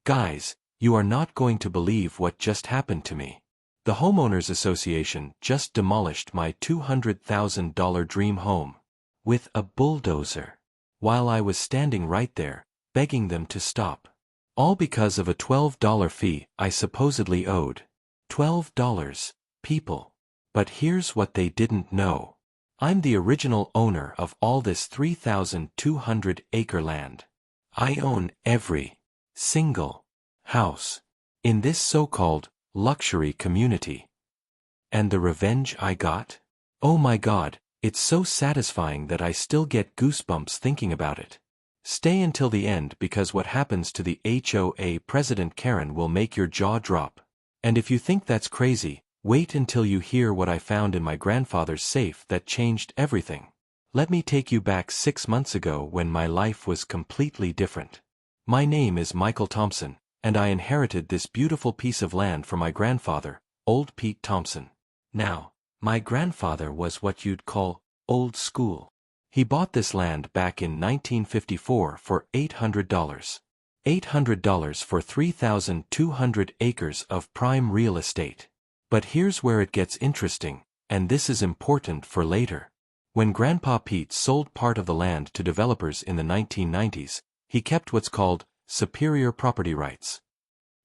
Guys, you are not going to believe what just happened to me. The Homeowners Association just demolished my $200,000 dream home with a bulldozer, while I was standing right there, begging them to stop. All because of a $12 fee I supposedly owed. $12, people. But here's what they didn't know. I'm the original owner of all this 3,200-acre land. I own every single house in this so-called luxury community. And the revenge I got? Oh my God, it's so satisfying that I still get goosebumps thinking about it. Stay until the end because what happens to the HOA president Karen will make your jaw drop. And if you think that's crazy, wait until you hear what I found in my grandfather's safe that changed everything. Let me take you back 6 months ago when my life was completely different. My name is Michael Thompson, and I inherited this beautiful piece of land from my grandfather, Old Pete Thompson. Now, my grandfather was what you'd call old school. He bought this land back in 1954 for $800. $800 for 3,200 acres of prime real estate. But here's where it gets interesting, and this is important for later. When Grandpa Pete sold part of the land to developers in the 1990s, he kept what's called superior property rights.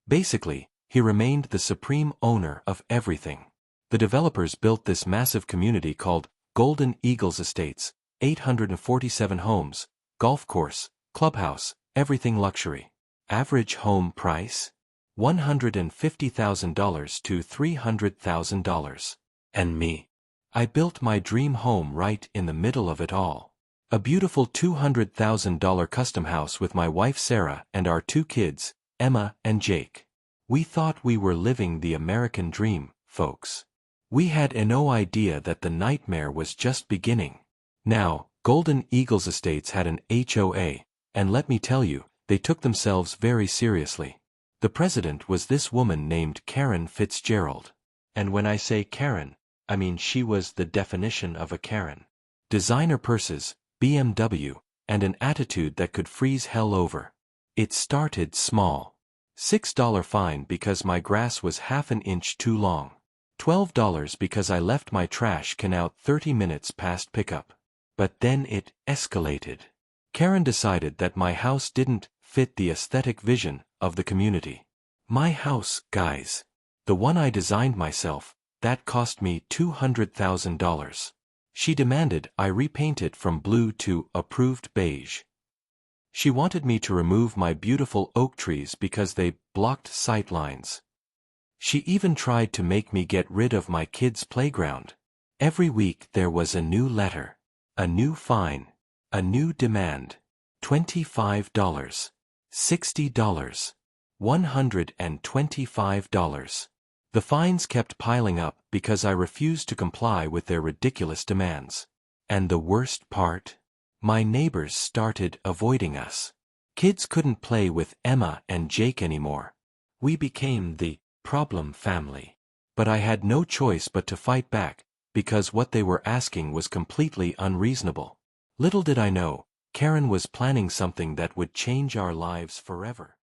Basically, he remained the supreme owner of everything. The developers built this massive community called Golden Eagles Estates, 847 homes, golf course, clubhouse, everything luxury. Average home price? $150,000 to $300,000. And me? I built my dream home right in the middle of it all. A beautiful $200,000 custom house with my wife Sarah and our 2 kids, Emma and Jake. We thought we were living the American dream, folks. We had no idea that the nightmare was just beginning. Now, Golden Eagles Estates had an HOA, and let me tell you, they took themselves very seriously. The president was this woman named Karen Fitzgerald. And when I say Karen, I mean she was the definition of a Karen. Designer purses, BMW, and an attitude that could freeze hell over. It started small. $6 fine because my grass was half an inch too long. $12 because I left my trash can out 30 minutes past pickup. But then it escalated. Karen decided that my house didn't fit the aesthetic vision of the community. My house, guys. The one I designed myself, that cost me $200,000. She demanded I repaint it from blue to approved beige. She wanted me to remove my beautiful oak trees because they blocked sight lines. She even tried to make me get rid of my kids' playground. Every week there was a new letter, a new fine, a new demand. $25, $60, $125. The fines kept piling up because I refused to comply with their ridiculous demands. And the worst part? My neighbors started avoiding us. Kids couldn't play with Emma and Jake anymore. We became the problem family. But I had no choice but to fight back, because what they were asking was completely unreasonable. Little did I know, Karen was planning something that would change our lives forever.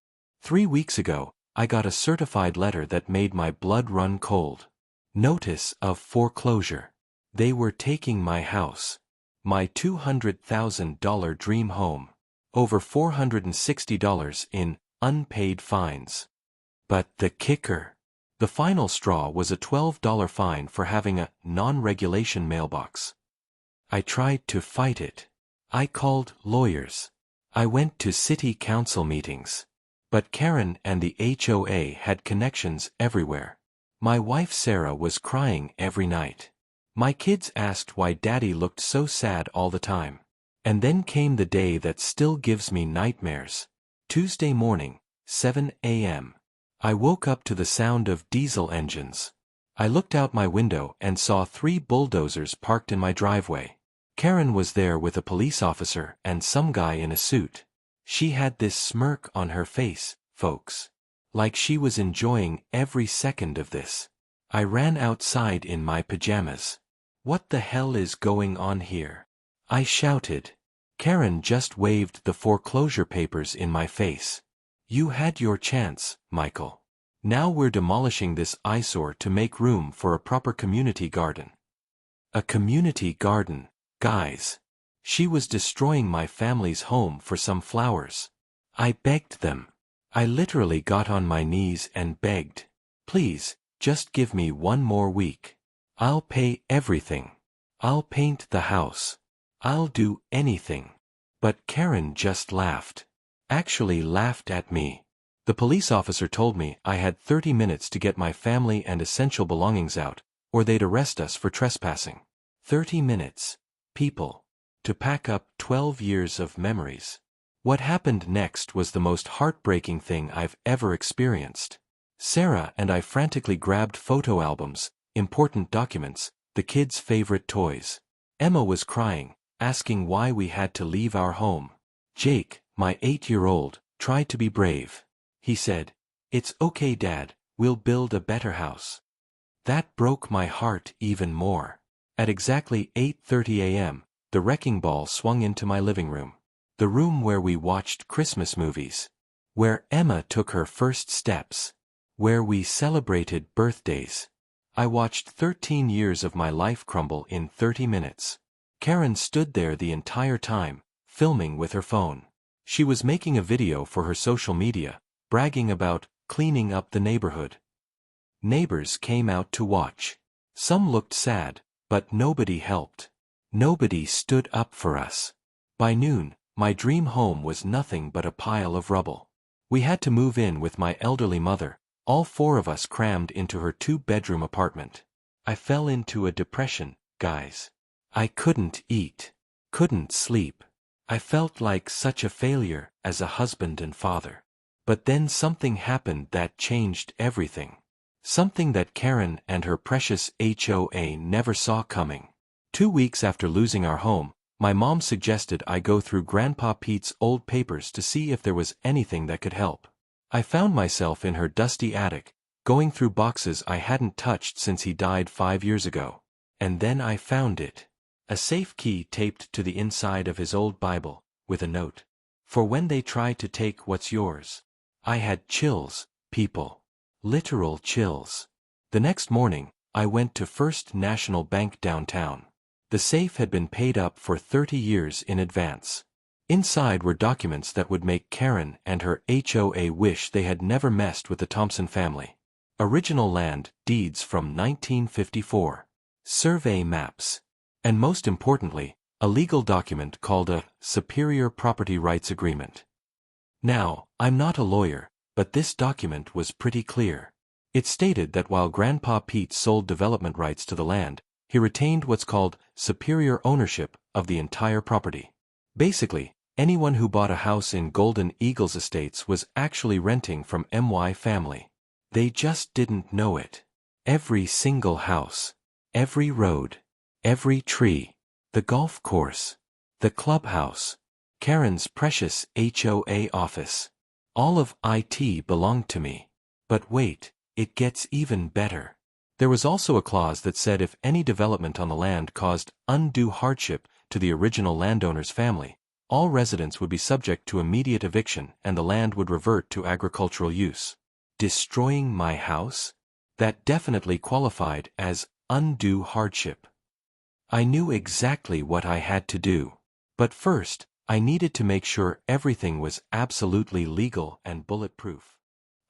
3 weeks ago, I got a certified letter that made my blood run cold. Notice of foreclosure. They were taking my house. My $200,000 dream home. Over $460 in unpaid fines. But the kicker. The final straw was a $12 fine for having a non-regulation mailbox. I tried to fight it. I called lawyers. I went to city council meetings. But Karen and the HOA had connections everywhere. My wife Sarah was crying every night. My kids asked why Daddy looked so sad all the time. And then came the day that still gives me nightmares. Tuesday morning, 7 a.m. I woke up to the sound of diesel engines. I looked out my window and saw 3 bulldozers parked in my driveway. Karen was there with a police officer and some guy in a suit. She had this smirk on her face, folks. Like she was enjoying every second of this. I ran outside in my pajamas. What the hell is going on here? I shouted. Karen just waved the foreclosure papers in my face. You had your chance, Michael. Now we're demolishing this eyesore to make room for a proper community garden. A community garden, guys. She was destroying my family's home for some flowers. I begged them. I literally got on my knees and begged. Please, just give me one more week. I'll pay everything. I'll paint the house. I'll do anything. But Karen just laughed. Actually laughed at me. The police officer told me I had 30 minutes to get my family and essential belongings out, or they'd arrest us for trespassing. 30 minutes. People. To pack up 12 years of memories. What happened next was the most heartbreaking thing I've ever experienced. Sarah and I frantically grabbed photo albums, important documents, the kids' favorite toys. Emma was crying, asking why we had to leave our home. Jake, my 8-year-old, tried to be brave. He said, "It's okay, Dad, we'll build a better house." That broke my heart even more. At exactly 8:30 a.m., the wrecking ball swung into my living room. The room where we watched Christmas movies. Where Emma took her first steps. Where we celebrated birthdays. I watched 13 years of my life crumble in 30 minutes. Karen stood there the entire time, filming with her phone. She was making a video for her social media, bragging about cleaning up the neighborhood. Neighbors came out to watch. Some looked sad, but nobody helped. Nobody stood up for us. By noon, my dream home was nothing but a pile of rubble. We had to move in with my elderly mother, all 4 of us crammed into her 2-bedroom apartment. I fell into a depression, guys. I couldn't eat. Couldn't sleep. I felt like such a failure as a husband and father. But then something happened that changed everything. Something that Karen and her precious HOA never saw coming. 2 weeks after losing our home, my mom suggested I go through Grandpa Pete's old papers to see if there was anything that could help. I found myself in her dusty attic, going through boxes I hadn't touched since he died 5 years ago. And then I found it. A safe key taped to the inside of his old Bible, with a note. For when they try to take what's yours. I had chills, people. Literal chills. The next morning, I went to First National Bank downtown. The safe had been paid up for 30 years in advance. Inside were documents that would make Karen and her HOA wish they had never messed with the Thompson family. Original land deeds from 1954. Survey maps. And most importantly, a legal document called a Superior Property Rights Agreement. Now, I'm not a lawyer, but this document was pretty clear. It stated that while Grandpa Pete sold development rights to the land, he retained what's called superior ownership of the entire property. Basically, anyone who bought a house in Golden Eagles Estates was actually renting from MY family. They just didn't know it. Every single house, every road, every tree, the golf course, the clubhouse, Karen's precious HOA office. All of IT belonged to me. But wait, it gets even better. There was also a clause that said if any development on the land caused undue hardship to the original landowner's family, all residents would be subject to immediate eviction and the land would revert to agricultural use. Destroying my house? That definitely qualified as undue hardship. I knew exactly what I had to do. But first, I needed to make sure everything was absolutely legal and bulletproof.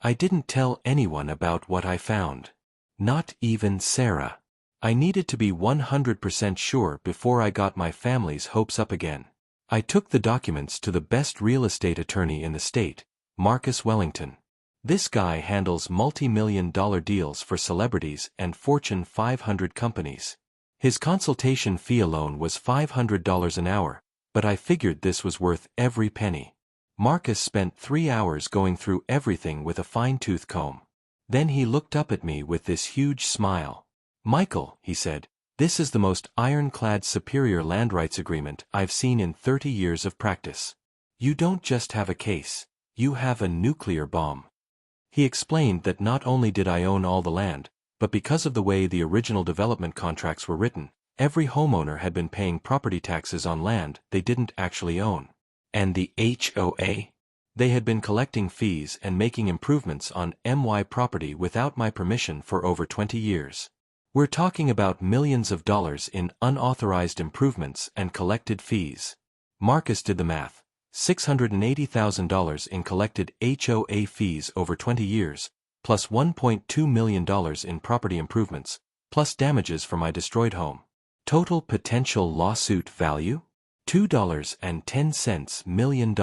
I didn't tell anyone about what I found. Not even Sarah. I needed to be 100% sure before I got my family's hopes up again. I took the documents to the best real estate attorney in the state, Marcus Wellington. This guy handles multi-million-dollar deals for celebrities and Fortune 500 companies. His consultation fee alone was $500 an hour, but I figured this was worth every penny. Marcus spent 3 hours going through everything with a fine-tooth comb. Then he looked up at me with this huge smile. "Michael," he said, "this is the most ironclad superior land rights agreement I've seen in 30 years of practice. You don't just have a case, you have a nuclear bomb." He explained that not only did I own all the land, but because of the way the original development contracts were written, every homeowner had been paying property taxes on land they didn't actually own. And the HOA? They had been collecting fees and making improvements on my property without my permission for over 20 years. We're talking about millions of dollars in unauthorized improvements and collected fees. Marcus did the math. $680,000 in collected HOA fees over 20 years, plus $1.2 million in property improvements, plus damages for my destroyed home. Total potential lawsuit value? $2.10 million.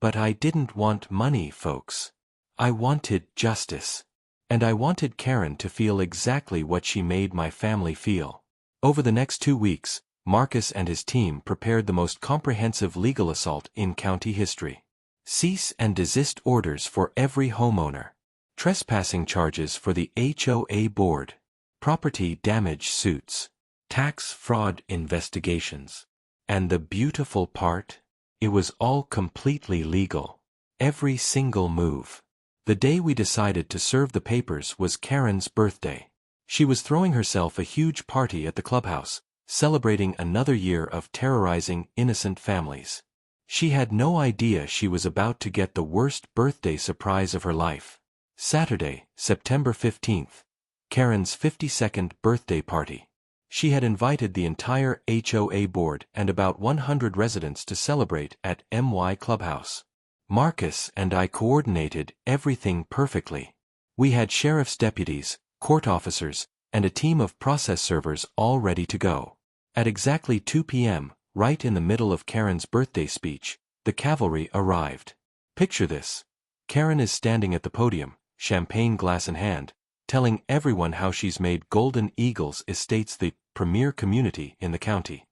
But I didn't want money, folks. I wanted justice. And I wanted Karen to feel exactly what she made my family feel. Over the next 2 weeks, Marcus and his team prepared the most comprehensive legal assault in county history. Cease and desist orders for every homeowner. Trespassing charges for the HOA board. Property damage suits. Tax fraud investigations. And the beautiful part? It was all completely legal. Every single move. The day we decided to serve the papers was Karen's birthday. She was throwing herself a huge party at the clubhouse, celebrating another year of terrorizing innocent families. She had no idea she was about to get the worst birthday surprise of her life. Saturday, September 15th. Karen's 52nd birthday party. She had invited the entire HOA board and about 100 residents to celebrate at my clubhouse. Marcus and I coordinated everything perfectly. We had sheriff's deputies, court officers, and a team of process servers all ready to go. At exactly 2 p.m., right in the middle of Karen's birthday speech, the cavalry arrived. Picture this. Karen is standing at the podium, champagne glass in hand, telling everyone how she's made Golden Eagles Estates the premier community in the county.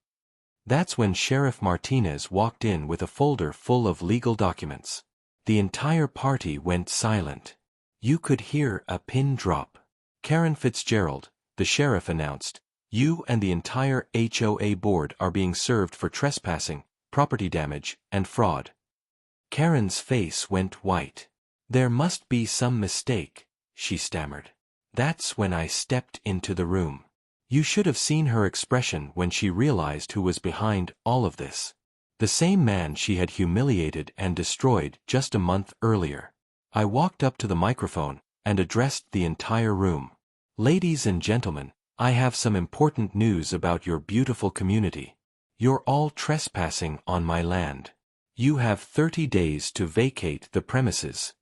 That's when Sheriff Martinez walked in with a folder full of legal documents. The entire party went silent. You could hear a pin drop. Karen Fitzgerald, the sheriff, announced, "You and the entire HOA board are being served for trespassing, property damage, and fraud." Karen's face went white. "There must be some mistake," she stammered. That's when I stepped into the room. You should have seen her expression when she realized who was behind all of this. The same man she had humiliated and destroyed just a month earlier. I walked up to the microphone and addressed the entire room. "Ladies and gentlemen, I have some important news about your beautiful community. You're all trespassing on my land. You have 30 days to vacate the premises."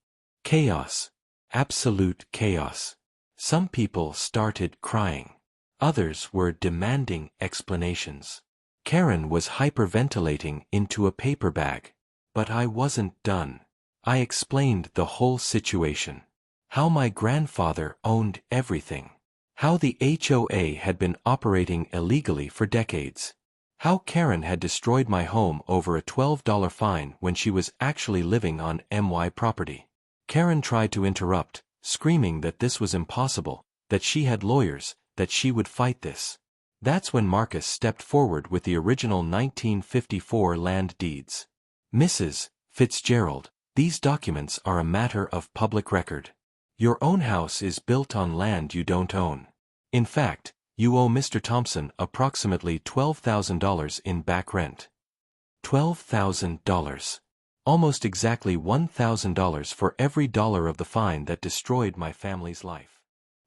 Chaos. Absolute chaos. Some people started crying. Others were demanding explanations. Karen was hyperventilating into a paper bag. But I wasn't done. I explained the whole situation. How my grandfather owned everything. How the HOA had been operating illegally for decades. How Karen had destroyed my home over a $12 fine when she was actually living on my property. Karen tried to interrupt, screaming that this was impossible, that she had lawyers, that she would fight this. That's when Marcus stepped forward with the original 1954 land deeds. "Mrs. Fitzgerald, these documents are a matter of public record. Your own house is built on land you don't own. In fact, you owe Mr. Thompson approximately $12,000 in back rent." $12,000. Almost exactly $1,000 for every dollar of the fine that destroyed my family's life.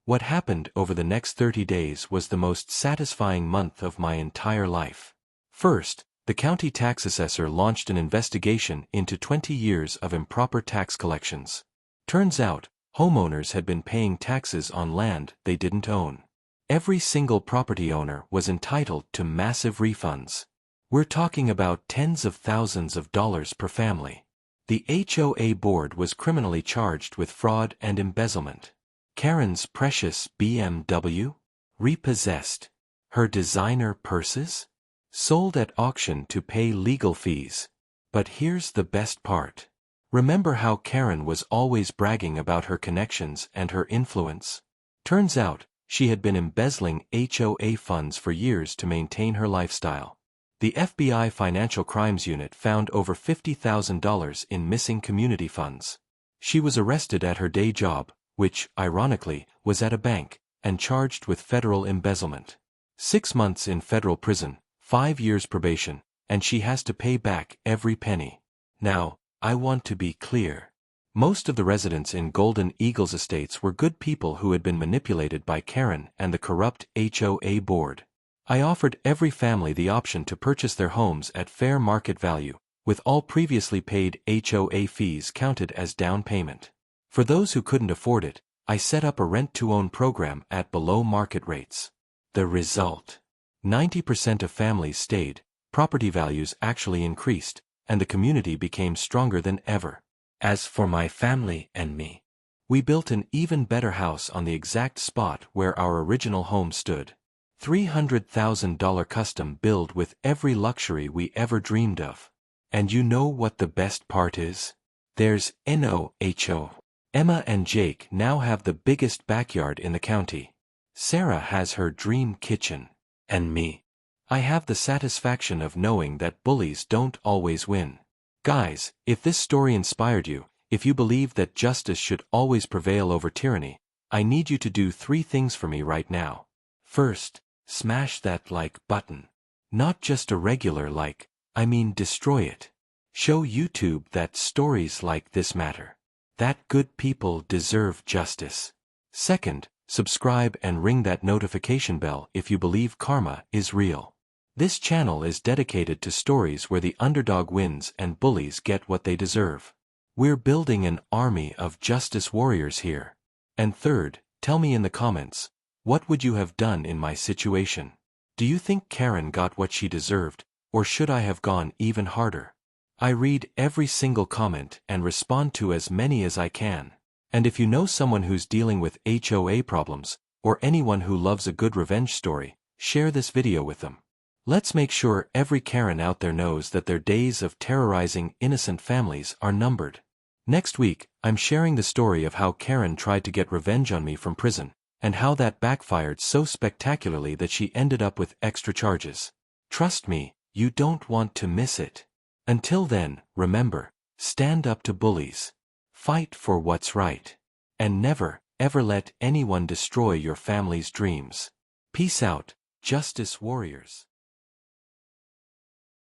What happened over the next 30 days was the most satisfying month of my entire life. First, the county tax assessor launched an investigation into 20 years of improper tax collections. Turns out, homeowners had been paying taxes on land they didn't own. Every single property owner was entitled to massive refunds. We're talking about tens of thousands of dollars per family. The HOA board was criminally charged with fraud and embezzlement. Karen's precious BMW? Repossessed. Her designer purses? Sold at auction to pay legal fees. But here's the best part. Remember how Karen was always bragging about her connections and her influence? Turns out, she had been embezzling HOA funds for years to maintain her lifestyle. The FBI Financial Crimes Unit found over $50,000 in missing community funds. She was arrested at her day job, which, ironically, was at a bank, and charged with federal embezzlement. 6 months in federal prison, 5 years probation, and she has to pay back every penny. Now, I want to be clear. Most of the residents in Golden Eagles estates were good people who had been manipulated by Karen and the corrupt HOA board. I offered every family the option to purchase their homes at fair market value, with all previously paid HOA fees counted as down payment. For those who couldn't afford it, I set up a rent-to-own program at below market rates. The result: 90% of families stayed, property values actually increased, and the community became stronger than ever. As for my family and me, we built an even better house on the exact spot where our original home stood. $300,000 custom build with every luxury we ever dreamed of. And you know what the best part is? There's no HO. Emma and Jake now have the biggest backyard in the county. Sarah has her dream kitchen. And me, I have the satisfaction of knowing that bullies don't always win. Guys, if this story inspired you, if you believe that justice should always prevail over tyranny, I need you to do 3 things for me right now. First, smash that like button. Not just a regular like, I mean destroy it. Show YouTube that stories like this matter. That good people deserve justice. Second, subscribe and ring that notification bell if you believe karma is real. This channel is dedicated to stories where the underdog wins and bullies get what they deserve. We're building an army of justice warriors here. And third, tell me in the comments, what would you have done in my situation? Do you think Karen got what she deserved, or should I have gone even harder? I read every single comment and respond to as many as I can. And if you know someone who's dealing with HOA problems, or anyone who loves a good revenge story, share this video with them. Let's make sure every Karen out there knows that their days of terrorizing innocent families are numbered. Next week, I'm sharing the story of how Karen tried to get revenge on me from prison, and how that backfired so spectacularly that she ended up with extra charges. Trust me, you don't want to miss it. Until then, remember, stand up to bullies. Fight for what's right. And never, ever let anyone destroy your family's dreams. Peace out, Justice Warriors.